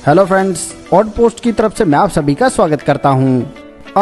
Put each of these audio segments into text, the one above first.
Hello friends, odd post की तरफ से मैं आप सभी का स्वागत करता हूं।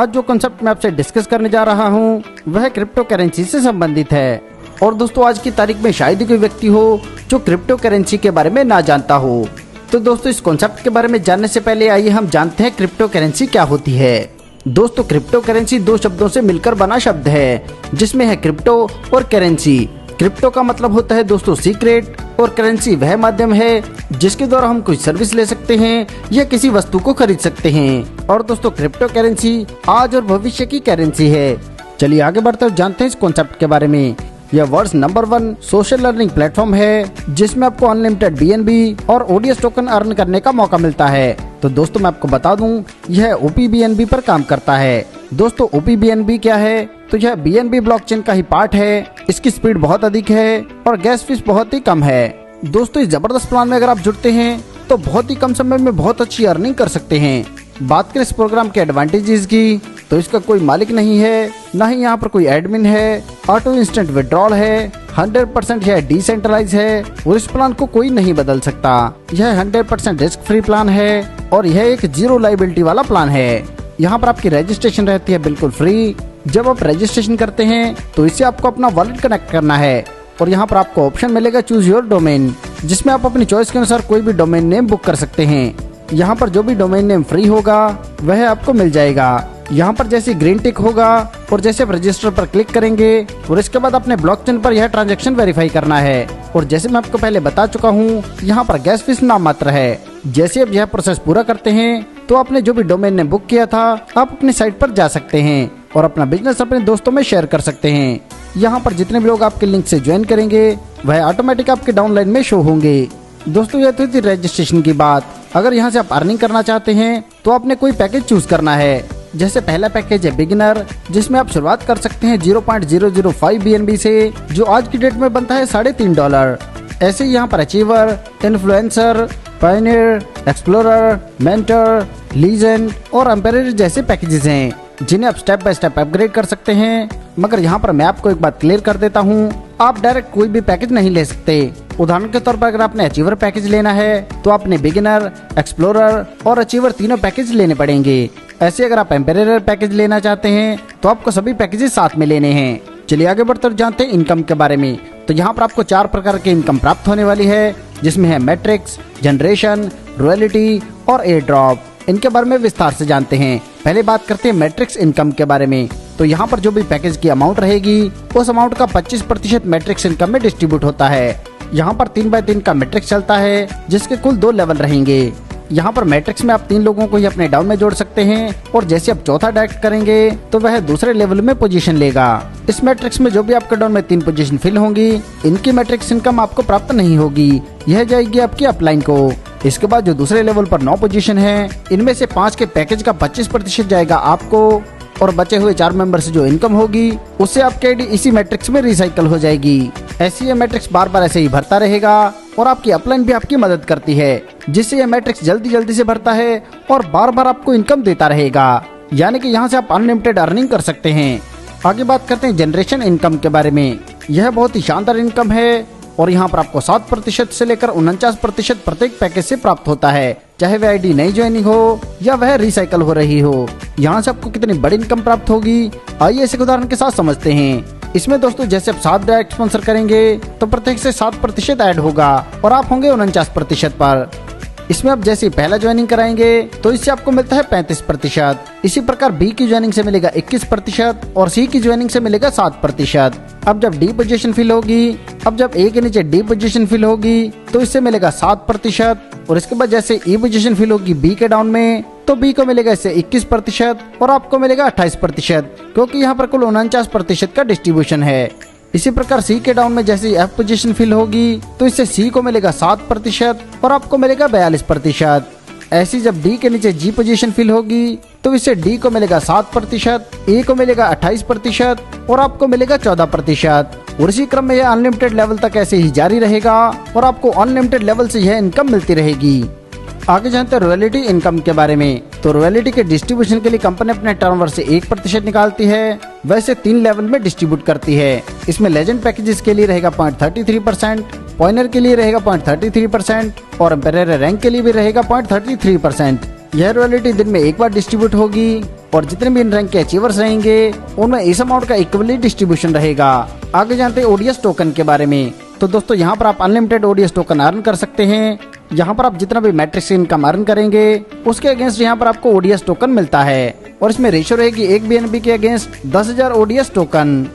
आज जो कॉन्सेप्ट मैं आपसे डिस्कस करने जा रहा हूं वह क्रिप्टो करेंसी से संबंधित है। और दोस्तों, आज की तारीख में शायद ही कोई व्यक्ति हो जो क्रिप्टो करेंसी के बारे में ना जानता हो। तो दोस्तों, इस कॉन्सेप्ट के बारे में जानने से पहले आइए हम जानते हैं क्रिप्टो करेंसी क्या होती है। दोस्तों, क्रिप्टो करेंसी दो शब्दों से मिलकर बना शब्द है, जिसमें है क्रिप्टो और करेंसी। क्रिप्टो का मतलब होता है दोस्तों सीक्रेट, और करेंसी वह माध्यम है जिसके द्वारा हम कोई सर्विस ले सकते हैं या किसी वस्तु को खरीद सकते हैं। और दोस्तों, क्रिप्टो करेंसी आज और भविष्य की करेंसी है। चलिए आगे बढ़ते जानते हैं इस कॉन्सेप्ट के बारे में। यह world number 1 social learning platform है, जिसमें आपको अनलिमिटेड बीएनबी और ओडीएस टोकन अर्न करने का मौका मिलता है। तो दोस्तों, मैं आपको बता दूं, यह ओपीबीएनबी पर काम करता है। दोस्तों, ओपीबीएनबी क्या है? तो यह बीएनबी ब्लॉकचेन का ही पार्ट है। इसकी स्पीड बहुत अधिक है और गैस फीस बहुत ही कम है। दोस्तों, इस जबरदस्त प्लान में अगर आप जुड़ते हैं तो बहुत ही कम समय में बहुत अच्छी अर्निंग कर सकते हैं। बात करें इस प्रोग्राम के एडवांटेजेस की, तो इसका कोई मालिक नहीं है, ना ही यहाँ पर कोई एडमिन है, ऑटो इंस्टेंट विड्रॉल है, 100% यह डिसेंट्रलाइज है और इस प्लान को कोई नहीं बदल सकता। यह 100% रिस्क फ्री प्लान है और यह एक जीरो लाइबिलिटी वाला प्लान है। यहाँ पर आपकी रजिस्ट्रेशन रहती है बिल्कुल फ्री। जब आप रजिस्ट्रेशन करते हैं तो इससे आपको अपना वॉलेट कनेक्ट करना है और यहाँ पर आपको ऑप्शन मिलेगा चूज योर डोमेन, जिसमें आप अपनी चॉइस के अनुसार कोई भी डोमेन नेम बुक कर सकते हैं। यहाँ पर जो भी डोमेन नेम फ्री होगा वह आपको मिल जाएगा। यहाँ पर जैसे ग्रीन टिक होगा और जैसे आप रजिस्टर पर क्लिक करेंगे और इसके बाद अपने ब्लॉकचेन पर यह ट्रांजैक्शन वेरीफाई करना है। और जैसे मैं आपको पहले बता चुका हूँ, यहाँ पर गैस फीस नाम मात्र है। जैसे आप यह प्रोसेस पूरा करते हैं तो आपने जो भी डोमेन नेम बुक किया था आप अपनी साइट पर जा सकते हैं और अपना बिजनेस अपने दोस्तों में शेयर कर सकते हैं। यहाँ पर जितने भी लोग आपके लिंक से ज्वाइन करेंगे वह ऑटोमेटिक आपके डाउनलाइन में शो होंगे। दोस्तों, यह तो थी रजिस्ट्रेशन की बात। अगर यहाँ से आप अर्निंग करना चाहते हैं तो आपने कोई पैकेज चूज करना है। जैसे पहला पैकेज है बिगिनर, जिसमें आप शुरुआत कर सकते हैं 0.005 बीएनबी से, जो आज की डेट में बनता है $3.5। ऐसे ही यहाँ पर achiever, influencer, Pioneer, explorer, mentor, legend और एम्पायर जैसे पैकेजेस हैं, जिन्हें आप स्टेप बाय स्टेप अपग्रेड कर सकते हैं। मगर यहाँ पर मैं आपको एक बात क्लियर कर देता हूँ, आप डायरेक्ट कोई भी पैकेज नहीं ले सकते। उदाहरण के तौर पर अगर आपने अचीवर पैकेज लेना है तो आपने बिगिनर, एक्सप्लोरर और अचीवर तीनों पैकेज लेने पड़ेंगे। ऐसे अगर आप एम्पायर पैकेज लेना चाहते हैं तो आपको सभी पैकेजेस साथ में लेने हैं। चलिए आगे बढ़कर जानते हैं इनकम के बारे में। तो यहाँ पर आपको 4 प्रकार की इनकम प्राप्त होने वाली है, जिसमें है मैट्रिक्स, जनरेशन, रॉयल्टी और एयर ड्रॉप। इनके बारे में विस्तार से जानते हैं। पहले बात करते हैं मैट्रिक्स इनकम के बारे में। तो यहाँ पर जो भी पैकेज की अमाउंट रहेगी उस अमाउंट का 25% मैट्रिक्स इनकम में डिस्ट्रीब्यूट होता है। यहाँ पर 3x3 का मैट्रिक्स चलता है, जिसके कुल 2 लेवल रहेंगे। यहाँ पर मैट्रिक्स में आप 3 लोगों को ही अपने डाउन में जोड़ सकते हैं और जैसे आप चौथा डायरेक्ट करेंगे तो वह दूसरे लेवल में पोजीशन लेगा। इस मैट्रिक्स में जो भी आपके डाउन में 3 पोजीशन फिल होंगी, इनकी मैट्रिक्स इनकम आपको प्राप्त नहीं होगी, यह जाएगी आपकी अपलाइन को। इसके बाद जो दूसरे लेवल पर 9 पोजीशन है, इनमें से 5 के पैकेज का 25% जाएगा आपको और बचे हुए 4 मेंबर से जो इनकम होगी उससे आपकी आईडी इसी मैट्रिक्स में रिसाइकल हो जाएगी। ऐसी ये मैट्रिक्स बार बार ऐसे ही भरता रहेगा और आपकी अपलाइन भी आपकी मदद करती है, जिससे ये मैट्रिक्स जल्दी जल्दी से भरता है और बार बार आपको इनकम देता रहेगा। यानी कि यहाँ से आप अनलिमिटेड अर्निंग कर सकते हैं। आगे बात करते हैं जनरेशन इनकम के बारे में। यह बहुत ही शानदार इनकम है और यहाँ पर आपको 7% से लेकर 49% प्रत्येक पैकेज से प्राप्त होता है, चाहे वह आईडी नई ज्वाइनिंग हो या वह रिसाइकल हो रही हो। यहाँ से आपको कितनी बड़ी इनकम प्राप्त होगी, आइए इसे उदाहरण के साथ समझते हैं। इसमें दोस्तों, जैसे आप 7 डायरेक्ट स्पॉन्सर करेंगे तो प्रत्येक से 7% ऐड होगा और आप होंगे 49% पर। इसमें आप जैसे पहला ज्वाइनिंग कराएंगे तो इससे आपको मिलता है 35%। इसी प्रकार बी की ज्वाइनिंग से मिलेगा 21% और सी की ज्वाइनिंग से मिलेगा 7%। अब जब डी पोजीशन फिल होगी, अब जब ए के नीचे डी पोजीशन फिल होगी तो इससे मिलेगा 7% और इसके बाद जैसे ई पोजीशन फिल होगी बी के डाउन में तो बी को मिलेगा इससे 21% और आपको मिलेगा 28%, क्योंकि यहाँ पर कुल 49% का डिस्ट्रीब्यूशन है। इसी प्रकार सी के डाउन में जैसे एफ पोजीशन फिल होगी तो इससे सी को मिलेगा 7% और आपको मिलेगा 42%। ऐसी जब डी के नीचे जी पोजीशन फिल होगी तो इससे डी को मिलेगा 7%, ए को मिलेगा 28% और आपको मिलेगा 14%। और इसी क्रम में यह अनलिमिटेड लेवल तक ऐसे ही जारी रहेगा और आपको अनलिमिटेड लेवल से यह इनकम मिलती रहेगी। आगे जानते हैं रॉयल्टी इनकम के बारे में। तो रॉयल्टी के डिस्ट्रीब्यूशन के लिए कंपनी अपने टर्नओवर से 1% निकालती है, वैसे 3 लेवल में डिस्ट्रीब्यूट करती है। इसमें लेजेंड पैकेजेस के लिए रहेगा 0.33%, पॉइनर के लिए रहेगा 0.33% और एम्पेयर रैंक के लिए भी रहेगा 0.33%। यह रॉयल्टी दिन में एक बार डिस्ट्रीब्यूट होगी और जितने भी इन रैंक के अचीवर्स रहेंगे उनमें इस अमाउंट का इक्वली डिस्ट्रीब्यूशन रहेगा। आगे जानते हैं ओडीएस टोकन के बारे में। तो दोस्तों यहाँ पर आप अनलिमिटेड ओडीएस टोकन अर्न कर सकते हैं। यहाँ पर आप जितना भी मैट्रिक्स इनकम अर्न करेंगे उसके अगेंस्ट यहाँ पर आपको ओडीएस टोकन मिलता है और इसमें रेशो रहेगी 1 BNB के अगेंस्ट 10,000 ओडीएस टोकन।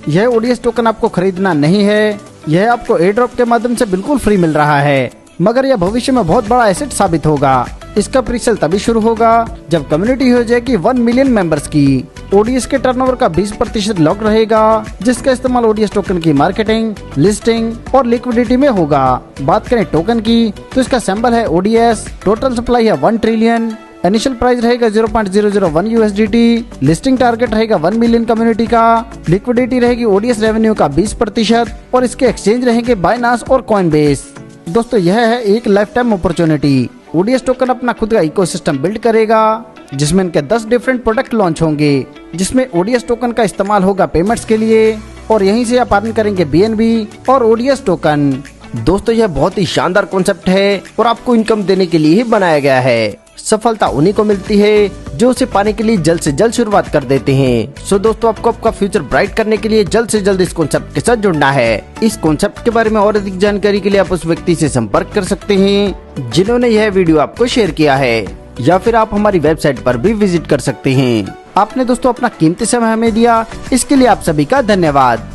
यह ओडीएस टोकन आपको खरीदना नहीं है, यह आपको एयर ड्रॉप के माध्यम से बिल्कुल फ्री मिल रहा है, मगर यह भविष्य में बहुत बड़ा एसेट साबित होगा। इसका प्रीसेल तभी शुरू होगा जब कम्युनिटी हो जाएगी 1 मिलियन मेंबर्स की। ओडीएस के टर्नओवर का 20% लॉक रहेगा जिसका इस्तेमाल ओडीएस टोकन की मार्केटिंग, लिस्टिंग और लिक्विडिटी में होगा। बात करें टोकन की तो इसका सिंबल है ओडीएस, टोटल सप्लाई है 1 ट्रिलियन, इनिशियल प्राइस रहेगा 0.001 USDT, लिस्टिंग टारगेट रहेगा 1 मिलियन कम्युनिटी का, लिक्विडिटी रहेगी ओडीएस रेवेन्यू का 20% और इसके एक्सचेंज रहेंगे बाइनांस और कॉइनबेस। दोस्तों यह है एक lifetime opportunity. ODS token अपना खुद का इकोसिस्टम बिल्ड करेगा जिसमें इनके 10 डिफरेंट प्रोडक्ट लॉन्च होंगे जिसमें ओडीएस टोकन का इस्तेमाल होगा पेमेंट्स के लिए और यहीं से आप अर्न करेंगे बीएनबी और ओडीएस टोकन। दोस्तों यह बहुत ही शानदार कॉन्सेप्ट है और आपको इनकम देने के लिए ही बनाया गया है। सफलता उन्हीं को मिलती है जो उसे पाने के लिए जल्द से जल्द शुरुआत कर देते हैं। सो दोस्तों आपको आपका फ्यूचर ब्राइट करने के लिए जल्द से जल्द इस कॉन्सेप्ट के साथ जुड़ना है। इस कॉन्सेप्ट के बारे में और अधिक जानकारी के लिए आप उस व्यक्ति से संपर्क कर सकते हैं जिन्होंने यह वीडियो आपको शेयर किया है या फिर आप हमारी वेबसाइट पर भी विजिट कर सकते हैं। आपने दोस्तों अपना कीमती समय हमें दिया, इसके लिए आप सभी का धन्यवाद।